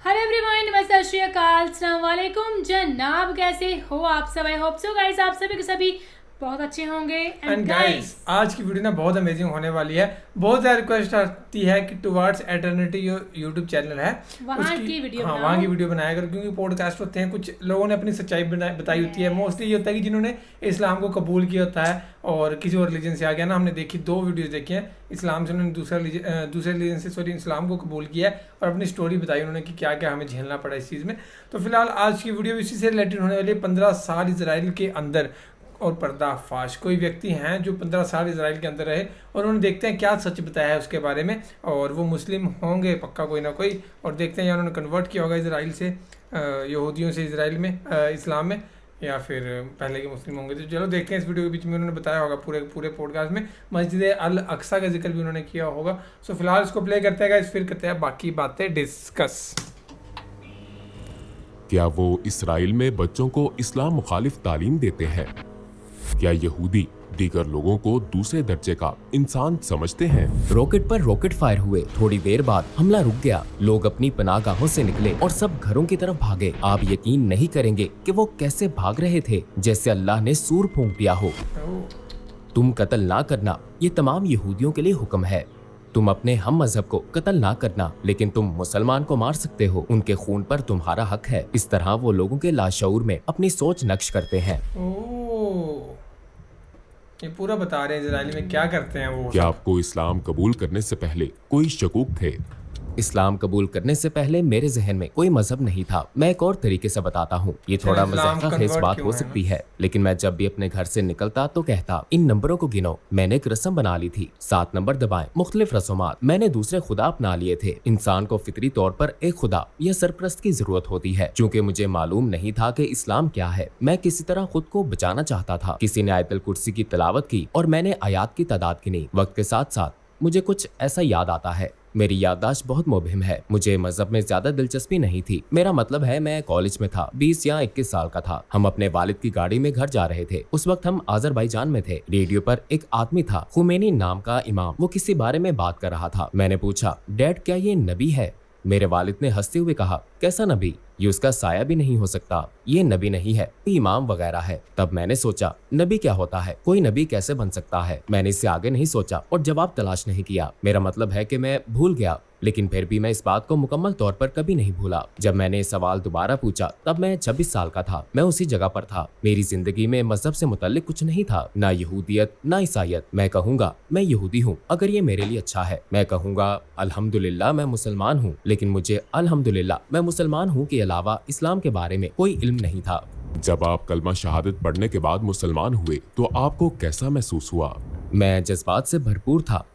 Hello everyone, नमस्ते, सत श्री अकाल, अस्सलाम वालेकुम जनाब। कैसे हो आप सब? आई होप सो गाइस आप सभी के सभी बहुत अच्छे होंगे। एंड गाइस आज की वीडियो ना बहुत अमेजिंग होने वाली है। बहुत ज़्यादा रिक्वेस्ट आती है कि टुवर्ड्स एटर्निटी यूट्यूब चैनल है वहाँ की वीडियो हाँ वहाँ की वीडियो बनाया करो, क्योंकि पॉडकास्ट होते हैं, कुछ लोगों ने अपनी सच्चाई बताई होती है। मोस्टली ये होता है कि जिन्होंने इस्लाम को कबूल किया होता है और किसी और रिलीजन से आ गया ना। हमने देखी 2 वीडियोस देखी हैं, इस्लाम से उन्होंने दूसरे रिलीजन से इस्लाम को कबूल किया है और अपनी स्टोरी बताई उन्होंने कि क्या क्या हमें झेलना पड़ा इस चीज़ में। तो फिलहाल आज की वीडियो इसी से रिलेटेड होने वाली है। 15 साल इजराइल के अंदर और पर्दाफाश। कोई व्यक्ति हैं जो 15 साल इजराइल के अंदर रहे और उन्होंने देखते हैं क्या सच बताया है उसके बारे में, और वो मुस्लिम होंगे पक्का कोई ना कोई, और देखते हैं या उन्होंने कन्वर्ट किया होगा इजराइल से यहूदियों से इजराइल में इस्लाम में, या फिर पहले के मुस्लिम होंगे। तो चलो देखते हैं। इस वीडियो के बीच में उन्होंने बताया होगा पूरे पॉडकास्ट में मस्जिद अल अक्सा का जिक्र भी उन्होंने किया होगा। सो फिलहाल इसको प्ले करते हैं गाइस, फिर करते हैं बाकी बातें डिस्कस। क्या वो इस्राइल में बच्चों को इस्लाम मुखालिफ तालीम देते हैं? क्या यहूदी दीगर लोगों को दूसरे दर्जे का इंसान समझते हैं? रॉकेट पर रॉकेट फायर हुए, थोड़ी देर बाद हमला रुक गया। लोग अपनी पनाहगाहों से निकले और सब घरों की तरफ भागे। आप यकीन नहीं करेंगे कि वो कैसे भाग रहे थे, जैसे अल्लाह ने सूर फूंक दिया हो। तुम कत्ल ना करना, ये तमाम यहूदियों के लिए हुक्म है। तुम अपने हम मजहब को कत्ल ना करना, लेकिन तुम मुसलमान को मार सकते हो। उनके खून पर तुम्हारा हक है। इस तरह वो लोगों के लाशऊर में अपनी सोच नक्श करते हैं। ये पूरा बता रहे हैं इजराइल में क्या करते हैं वो। क्या आपको इस्लाम कबूल करने से पहले कोई शकूक थे? इस्लाम कबूल करने से पहले मेरे जहन में कोई मजहब नहीं था। मैं एक और तरीके से बताता हूँ, ये थोड़ा मज़ाक़ खेज़ बात हो सकती है, लेकिन मैं जब भी अपने घर से निकलता तो कहता, इन नंबरों को गिनो। मैंने एक रस्म बना ली थी, 7 नंबर दबाएं। मुख्तलिफ रस्मात। मैंने दूसरे खुदा अपना लिए थे। इंसान को फितरी तौर पर एक खुदा या सरपरस्त की जरूरत होती है। चूँकि मुझे मालूम नहीं था कि इस्लाम क्या है, मैं किसी तरह खुद को बचाना चाहता था। किसी ने आयतुल कुर्सी की तिलावत की और मैंने आयात की तादाद गिनी। वक्त के साथ साथ मुझे कुछ ऐसा याद आता है। मेरी याददाश्त बहुत मुबहिम है। मुझे मजहब में ज्यादा दिलचस्पी नहीं थी। मेरा मतलब है मैं कॉलेज में था, 20 या 21 साल का था। हम अपने वालिद की गाड़ी में घर जा रहे थे। उस वक्त हम अजरबैजान में थे। रेडियो पर एक आदमी था, खुमैनी नाम का इमाम। वो किसी बारे में बात कर रहा था। मैंने पूछा, डैड क्या ये नबी है? मेरे वालिद ने हंसते हुए कहा, कैसा नबी? ये उसका साया भी नहीं हो सकता। ये नबी नहीं है, इमाम वगैरह है। तब मैंने सोचा, नबी क्या होता है? कोई नबी कैसे बन सकता है? मैंने इससे आगे नहीं सोचा और जवाब तलाश नहीं किया। मेरा मतलब है कि मैं भूल गया, लेकिन फिर भी मैं इस बात को मुकम्मल तौर पर कभी नहीं भूला। जब मैंने सवाल दोबारा पूछा तब मैं 26 साल का था। मैं उसी जगह पर था। मेरी जिंदगी में मजहब से मुतल्लिक कुछ नहीं था, ना यहूदियत ना ईसाइयत। मैं कहूँगा मैं यहूदी हूँ अगर ये मेरे लिए अच्छा है। मैं कहूँगा अल्हम्दुलिल्लाह मैं मुसलमान हूँ, लेकिन मुझे अल्हम्दुलिल्लाह मैं मुसलमान हूँ के अलावा इस्लाम के बारे में कोई इल्म नहीं था। जब आप कलमा शहादत पढ़ने के बाद मुसलमान हुए तो आपको कैसा महसूस हुआ? मैं जज्बात से भरपूर था।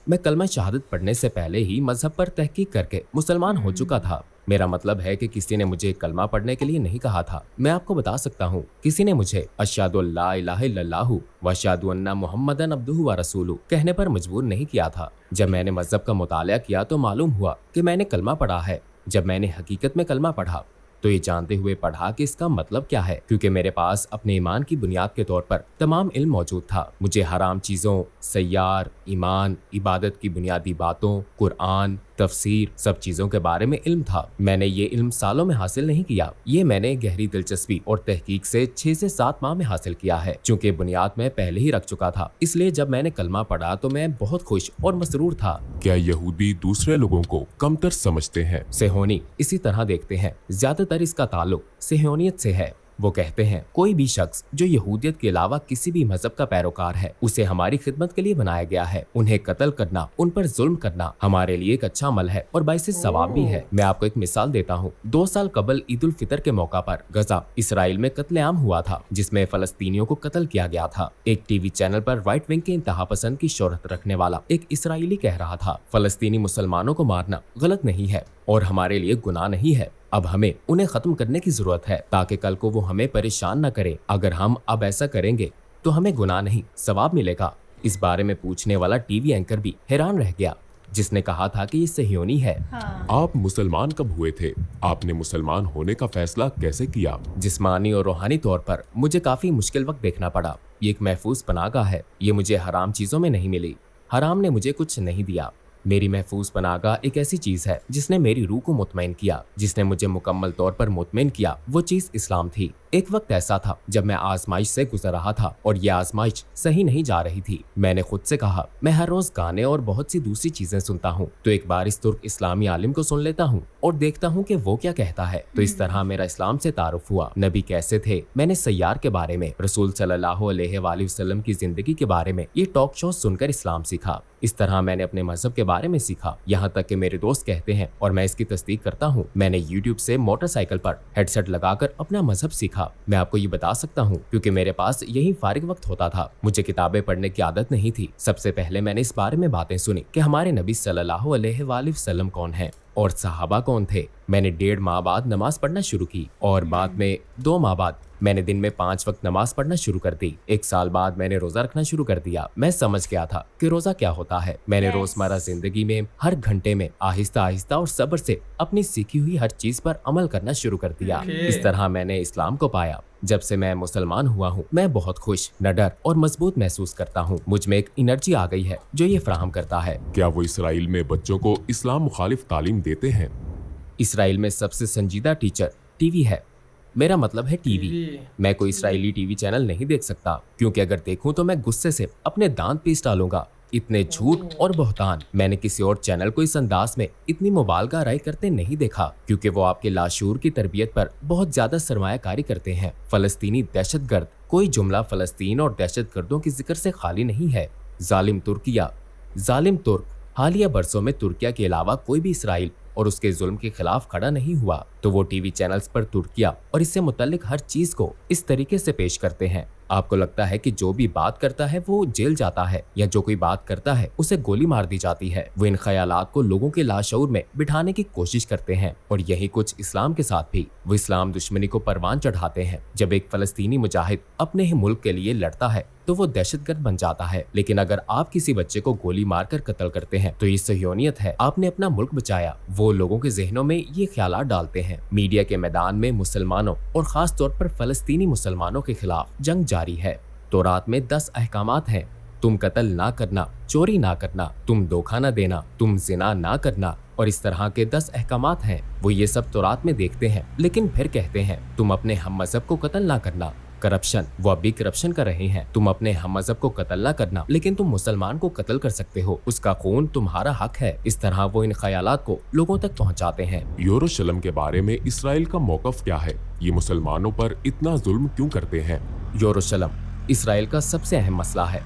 मैं कलमा शहादत पढ़ने से पहले ही मजहब पर तहकीक करके मुसलमान हो चुका था। मेरा मतलब है कि किसी ने मुझे कलमा पढ़ने के लिए नहीं कहा था। मैं आपको बता सकता हूँ, किसी ने मुझे अशहदु अल्ला इलाहा इल्लल्लाहु व अशहदु अन्ना मुहम्मदन अब्दुहु व रसूलुहु कहने पर मजबूर नहीं किया था। जब मैंने मजहब का मुतालिया किया तो मालूम हुआ कि मैंने कलमा पढ़ा है। जब मैंने हकीकत में कलमा पढ़ा तो ये जानते हुए पढ़ा कि इसका मतलब क्या है, क्योंकि मेरे पास अपने ईमान की बुनियाद के तौर पर तमाम इल्म मौजूद था। मुझे हराम चीज़ों, सय्यार, ईमान, इबादत की बुनियादी बातों, कुरान, तफसीर, सब चीज़ों के बारे में इल्म था। मैंने ये इल्म सालों में हासिल नहीं किया। ये मैंने गहरी दिलचस्पी और तहकीक से 6 से 7 माह में हासिल किया है। चूँकि बुनियाद में पहले ही रख चुका था, इसलिए जब मैंने कलमा पढ़ा तो मैं बहुत खुश और मसरूर था। क्या यहूदी दूसरे लोगों को कमतर समझते हैं? सेहोनी इसी तरह देखते हैं। ज्यादातर इसका ताल्लुक सेहोनियत से है। वो कहते हैं कोई भी शख्स जो यहूदियत के अलावा किसी भी मजहब का पैरोकार है, उसे हमारी खिदमत के लिए बनाया गया है। उन्हें कत्ल करना, उन पर जुल्म करना हमारे लिए एक अच्छा अमल है और बाइसे सवाब भी है। मैं आपको एक मिसाल देता हूँ। 2 साल कबल ईद उल फितर के मौका पर गजा इसराइल में कत्लेआम हुआ था, जिसमें फलस्तीनियों को कत्ल किया गया था। एक टीवी चैनल पर राइट विंग के इंतहा पसंद की शोहरत रखने वाला एक इसराइली कह रहा था, फलस्तीनी मुसलमानों को मारना गलत नहीं है और हमारे लिए गुनाह नहीं है। अब हमें उन्हें खत्म करने की जरूरत है ताकि कल को वो हमें परेशान न करें। अगर हम अब ऐसा करेंगे तो हमें गुनाह नहीं सवाब मिलेगा। इस बारे में पूछने वाला टीवी एंकर भी हैरान रह गया, जिसने कहा था कि ये सहियोनी है। हाँ। आप मुसलमान कब हुए थे? आपने मुसलमान होने का फैसला कैसे किया? जिस्मानी और रूहानी तौर पर मुझे काफी मुश्किल वक्त देखना पड़ा। ये एक महफूज पनाहगाह है। ये मुझे हराम चीजों में नहीं मिली। हराम ने मुझे कुछ नहीं दिया। मेरी महफूज पनाहगाह एक ऐसी चीज है जिसने मेरी रूह को मुतमईन किया, जिसने मुझे मुकम्मल तौर पर मुतमईन किया। वो चीज इस्लाम थी। एक वक्त ऐसा था जब मैं आजमाइश से गुजर रहा था और ये आजमाइश सही नहीं जा रही थी। मैंने खुद से कहा, मैं हर रोज गाने और बहुत सी दूसरी चीजें सुनता हूँ, तो एक बार इस तुर्क इस्लामी आलिम को सुन लेता हूँ और देखता हूँ कि वो क्या कहता है। तो इस तरह मेरा इस्लाम से तारुफ हुआ। नबी कैसे थे, मैंने सैयार के बारे में, रसूल सल्लल्लाहु अलैहि वसल्लम की जिंदगी के बारे में ये टॉक शो सुनकर इस्लाम सीखा। इस तरह मैंने अपने मजहब के बारे में सीखा, यहाँ तक कि मेरे दोस्त कहते हैं और मैं इसकी तस्दीक करता हूँ, मैंने यूट्यूब से मोटरसाइकिल पर हेडसेट लगाकर अपना मजहब सीखा। मैं आपको ये बता सकता हूँ क्योंकि मेरे पास यही फारिग वक्त होता था। मुझे किताबें पढ़ने की आदत नहीं थी। सबसे पहले मैंने इस बारे में बातें सुनी कि हमारे नबी सल्लल्लाहु अलैहि वसल्लम कौन है और सहाबा कौन थे। मैंने 1.5 माह बाद नमाज पढ़ना शुरू की और बाद में 2 माह बाद मैंने दिन में 5 वक्त नमाज पढ़ना शुरू कर दी। 1 साल बाद मैंने रोजा रखना शुरू कर दिया। मैं समझ गया था कि रोजा क्या होता है। मैंने रोजमर्रा जिंदगी में हर घंटे में आहिस्ता आहिस्ता और सब्र से अपनी सीखी हुई हर चीज पर अमल करना शुरू कर दिया। इस तरह मैंने इस्लाम को पाया। जब से मैं मुसलमान हुआ हूँ, मैं बहुत खुश, निडर और मजबूत महसूस करता हूँ। मुझ में एक एनर्जी आ गई है जो ये फराहम करता है। क्या वो इसराइल में बच्चों को इस्लाम मुखालिफ तालीम देते हैं? इसराइल में सबसे संजीदा टीचर टीवी है। मेरा मतलब है टीवी। मैं कोई इसराइली टीवी चैनल नहीं देख सकता क्योंकि अगर देखूं तो मैं गुस्से से अपने दांत पीस डालूंगा। इतने झूठ और बहतान मैंने किसी और चैनल को इस अंदाज में इतनी मुबालगा राय करते नहीं देखा क्योंकि वो आपके लाशूर की तरबियत पर बहुत ज्यादा सरमायाकारी करते हैं। फलस्तीनी दहशतगर्द, कोई जुमला फलस्तीन और दहशतगर्दों के जिक्र से खाली नहीं है। जालिम तुर्क। हालिया बरसों में तुर्किया के अलावा कोई भी इसराइल और उसके जुल्म के खिलाफ खड़ा नहीं हुआ, तो वो टीवी चैनल्स पर तुर्किया और इससे मुतल्लिक हर चीज को इस तरीके से पेश करते हैं। आपको लगता है कि जो भी बात करता है वो जेल जाता है या जो कोई बात करता है उसे गोली मार दी जाती है। वो इन ख्यालात को लोगों के लाशऊर में बिठाने की कोशिश करते हैं और यही कुछ इस्लाम के साथ भी। वो इस्लाम दुश्मनी को परवान चढ़ाते हैं। जब एक फलस्तीनी मुजाहिद अपने ही मुल्क के लिए लड़ता है तो वो दहशतगर्द बन जाता है, लेकिन अगर आप किसी बच्चे को गोली मारकर कत्ल करते हैं तो ये सहयोनियत है, आपने अपना मुल्क बचाया। वो लोगों के जहनों में ये ख्यालात डालते हैं। मीडिया के मैदान में मुसलमानों और खास तौर पर फलस्तीनी मुसलमानों के खिलाफ जंग जारी है। तौरात में 10 अहकामात हैं। तुम कत्ल ना करना, चोरी ना करना, तुम धोखा ना देना, तुम जिना ना करना और इस तरह के 10 अहकामात हैं। वो ये सब तौरात में देखते हैं लेकिन फिर कहते हैं तुम अपने हम मजहब को कत्ल ना करना। करप्शन, वो अभी करप्शन कर रहे हैं। तुम अपने हम मजहब को कत्ल ना करना लेकिन तुम मुसलमान को कत्ल कर सकते हो, उसका खून तुम्हारा हक है। इस तरह वो इन ख्यालात को लोगों तक पहुंचाते हैं। यरूशलेम के बारे में इसराइल का मौक़िफ़ क्या है? ये मुसलमानों पर इतना जुल्म क्यों करते हैं? यरूशलेम इसराइल का सबसे अहम मसला है।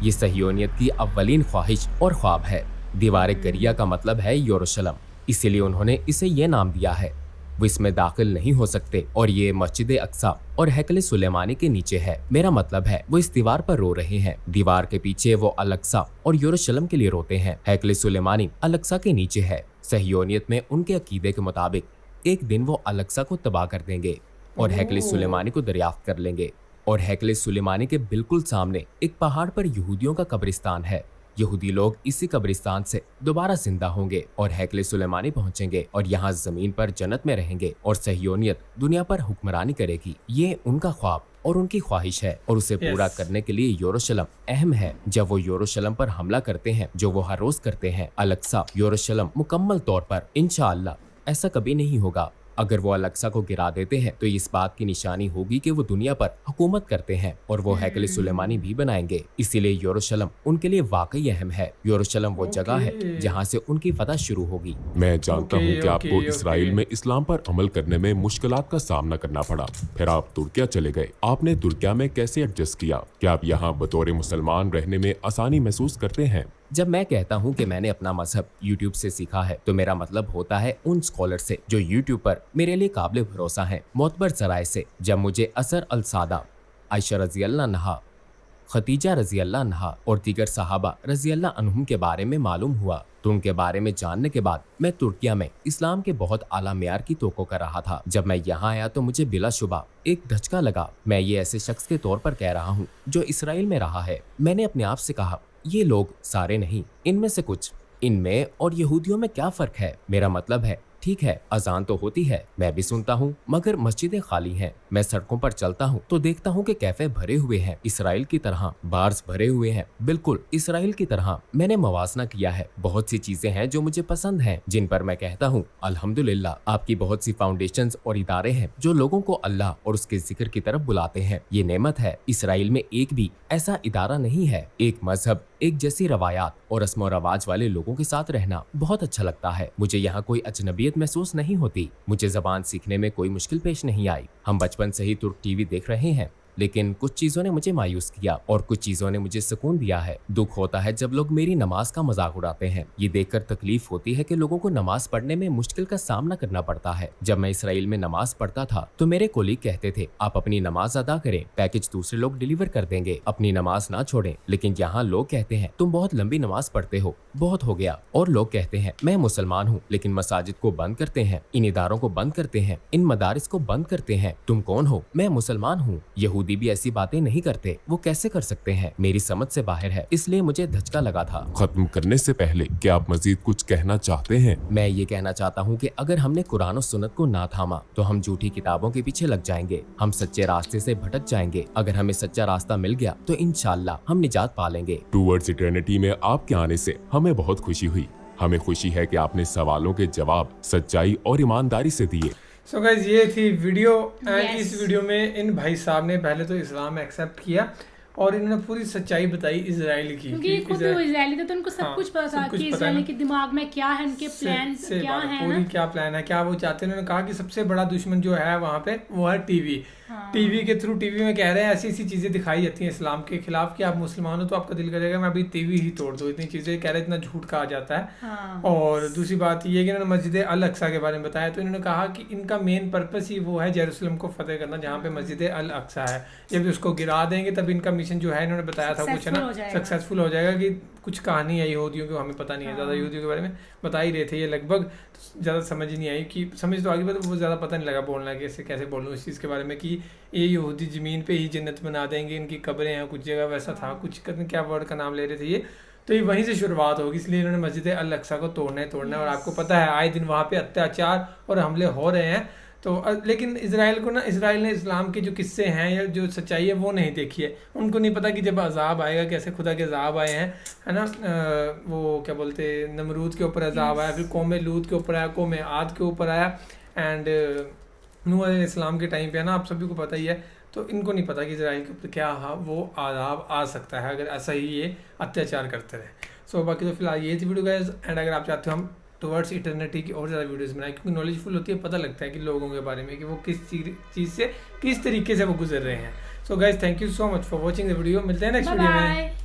ये सहयोनियत की अव्वलीन ख्वाहिश और ख्वाब है। दीवार गरिया का मतलब है यरूशलेम, इसीलिए उन्होंने इसे ये नाम दिया है। वो इसमें दाखिल नहीं हो सकते और ये मस्जिद अक्सा और हैकल सुलेमानी के नीचे है। मेरा मतलब है वो इस दीवार पर रो रहे हैं। दीवार के पीछे वो अल-अक्सा और यरूशलेम के लिए रोते हैं। हैकल सुलेमानी अल-अक्सा के नीचे है। सहयोनियत में उनके अकीदे के मुताबिक एक दिन वो अल-अक्सा को तबाह कर देंगे और हैकल सुलेमानी को दरियाफ्त कर लेंगे। और हैकल सुलेमानी के बिल्कुल सामने एक पहाड़ पर यहूदियों का कब्रिस्तान है। यहूदी लोग इसी कब्रिस्तान से दोबारा जिंदा होंगे और हैकल सुलेमानी पहुंचेंगे और यहाँ जमीन पर जन्नत में रहेंगे और सहयोनियत दुनिया पर हुक्मरानी करेगी। ये उनका ख्वाब और उनकी ख्वाहिश है और उसे पूरा करने के लिए यरूशलेम अहम है। जब वो यरूशलेम पर हमला करते हैं, जो वो हर रोज करते हैं, अल-अक्सा यरूशलेम मुकम्मल तौर पर इंशाअल्लाह ऐसा कभी नहीं होगा। अगर वो अल-अक्सा को गिरा देते हैं तो इस बात की निशानी होगी कि वो दुनिया पर हुकूमत करते हैं और वो हैकल सुलेमानी भी बनाएंगे। इसीलिए यरूशलेम उनके लिए वाकई अहम है। यरूशलेम वो जगह है जहाँ से उनकी फतह शुरू होगी। मैं जानता हूँ कि आपको इसराइल में इस्लाम पर अमल करने में मुश्किलात का सामना करना पड़ा, फिर आप तुर्किया चले गए। आपने तुर्किया में कैसे एडजस्ट किया? क्या आप यहाँ बतौर मुसलमान रहने में आसानी महसूस करते हैं? जब मैं कहता हूँ कि मैंने अपना मजहब यूट्यूब से सीखा है तो मेरा मतलब होता है उन स्कॉलर से जो यूट्यूब पर मेरे लिए काबिल भरोसा हैं। मोतबर ज़राए से जब मुझे असर अल सादा, आयशा रज़ी अल्लाह अन्हा, खतीजा रज़ी अल्लाह अन्हा और दीगर सहाबा रज़ी अल्लाह अन्हुम के बारे में मालूम हुआ तो उनके बारे में जानने के बाद मैं तुर्किया में इस्लाम के बहुत आला मेयार की तोक़ो कर रहा था। जब मैं यहाँ आया तो मुझे बिलाशुबा एक धचका लगा। मैं ये ऐसे शख्स के तौर पर कह रहा हूँ जो इसराइल में रहा है। मैंने अपने आप से कहा, ये लोग सारे नहीं, इनमें से कुछ, इनमें और यहूदियों में क्या फर्क है? मेरा मतलब है ठीक है, अजान तो होती है, मैं भी सुनता हूँ, मगर मस्जिदें खाली हैं। मैं सड़कों पर चलता हूँ तो देखता हूँ कि कैफे भरे हुए हैं, इसराइल की तरह। बार्स भरे हुए हैं, बिल्कुल इसराइल की तरह। मैंने मवासना किया है। बहुत सी चीजें हैं जो मुझे पसंद हैं, जिन पर मैं कहता हूँ अल्हम्दुलिल्लाह। आपकी बहुत सी फाउंडेशंस और इदारे हैं जो लोगों को अल्लाह और उसके जिक्र की तरफ बुलाते हैं। ये नेमत है। इसराइल में एक भी ऐसा इदारा नहीं है। एक मजहब, एक जैसी रवायात और रस्म और रवाज वाले लोगों के साथ रहना बहुत अच्छा लगता है। मुझे यहाँ कोई अजनबियत महसूस नहीं होती। मुझे जबान सीखने में कोई मुश्किल पेश नहीं आई। हम बचपन से ही तुर्क टीवी देख रहे हैं, लेकिन कुछ चीजों ने मुझे मायूस किया और कुछ चीजों ने मुझे सुकून दिया है। दुख होता है जब लोग मेरी नमाज का मजाक उड़ाते हैं। ये देखकर तकलीफ होती है कि लोगों को नमाज पढ़ने में मुश्किल का सामना करना पड़ता है। जब मैं इसराइल में नमाज पढ़ता था तो मेरे कोलीग कहते थे, आप अपनी नमाज अदा करें, पैकेज दूसरे लोग डिलीवर कर देंगे, अपनी नमाज ना छोड़ें। लेकिन यहाँ लोग कहते हैं, तुम बहुत लंबी नमाज पढ़ते हो, बहुत हो गया। और लोग कहते हैं, मैं मुसलमान हूँ, लेकिन मसाजिद को बंद करते हैं, इन इदारों को बंद करते हैं, इन मदारिस को बंद करते हैं। तुम कौन हो? मैं मुसलमान हूँ। यहूदी भी ऐसी बातें नहीं करते, वो कैसे कर सकते हैं? मेरी समझ से बाहर है, इसलिए मुझे धचका लगा था। खत्म करने से पहले क्या आप मजीद कुछ कहना चाहते हैं? मैं ये कहना चाहता हूँ कि अगर हमने कुरान और सुन्नत को ना थामा तो हम झूठी किताबों के पीछे लग जाएंगे, हम सच्चे रास्ते से भटक जाएंगे। अगर हमें सच्चा रास्ता मिल गया तो इंशाअल्लाह हम निजात पा लेंगे। टूवर्ड्स इटर्निटी में आपके आने से हमें बहुत खुशी हुई। हमें खुशी है कि आपने सवालों के जवाब सच्चाई और ईमानदारी से दिए। सो गाइस, ये थी वीडियो एंड Yes. इस वीडियो में इन भाई साहब ने पहले तो इस्लाम एक्सेप्ट किया और इन्होंने पूरी सच्चाई बताई इजराइल की। क्योंकि खुद वो इजरायली थे तो उनको सब कुछ पता था कि इजरायली के दिमाग में क्या है, उनके प्लान क्या है, पूरी क्या प्लान है, क्या वो चाहते हैं। उन्होंने कहा कि सबसे बड़ा दुश्मन जो है वहाँ पे वो है टीवी। टीवी के थ्रू, टीवी में कह रहे हैं ऐसी ऐसी चीजें दिखाई जाती हैं इस्लाम के खिलाफ कि आप मुसलमान हो तो आपका दिल करेगा मैं अभी टीवी ही तोड़ दूं। इतनी चीजें कह रहे हैं, इतना झूठ कहा जाता है। और दूसरी बात ये कि इन्होंने मस्जिद अल अक्सा के बारे में बताया, तो इन्होंने कहा कि इनका मेन पर्पस ही वो है जेरूसलम को फतेह करना, जहाँ पे मस्जिद अल अक्सा है। जब उसको गिरा देंगे तब इनका मिशन जो है, इन्होंने बताया था कुछ है ना, सक्सेसफुल हो जाएगा। कि कुछ कहानी है यहूदियों की, हमें पता नहीं है ज़्यादा, यहूदियों के बारे में बता ही रहे थे ये लगभग, ज़्यादा समझ ही नहीं आई। कि समझ तो आगे बात, वो ज़्यादा पता नहीं लगा बोलना कैसे बोलूँ इस चीज़ के बारे में कि ये यहूदी ज़मीन पे ही जन्नत बना देंगे, इनकी कब्रें हैं कुछ जगह, वैसा था कुछ, क्या वर्ड का नाम ले रहे थे ये। तो ये वहीं से शुरुआत होगी, इसलिए इन्होंने मस्जिद अल अक्सा को तोड़ना है। और आपको पता है आए दिन वहाँ पे अत्याचार और हमले हो रहे हैं। तो लेकिन इसराइल ने इस्लाम के जो किस्से हैं या जो सच्चाई है वो नहीं देखी है। उनको नहीं पता कि जब अजाब आएगा, कैसे खुदा के अजाब आए हैं, है ना। वो क्या बोलते, नमरूद के ऊपर अजाब आया, फिर कौम लूत के ऊपर आया, कौम आद के ऊपर आया, एंड नूह अलैहिस्सलाम के टाइम पे, है ना, आप सभी को पता ही है। तो इनको नहीं पता कि इसराइल के ऊपर क्या वो अजाब आ सकता है अगर ऐसा ही ये अत्याचार करते रहे। सो बाकी तो फिलहाल ये थी वीडियो गाइस। एंड अगर आप चाहते हो हम टुवर्ड्स इटर्निटी की और ज़्यादा वीडियोस बनाए, क्योंकि नॉलेजफुल होती है, पता लगता है कि लोगों के बारे में कि वो किस चीज़ से किस तरीके से वो गुजर रहे हैं। So guys, thank you so much for watching the video. मिलते हैं नेक्स्ट वीडियो में।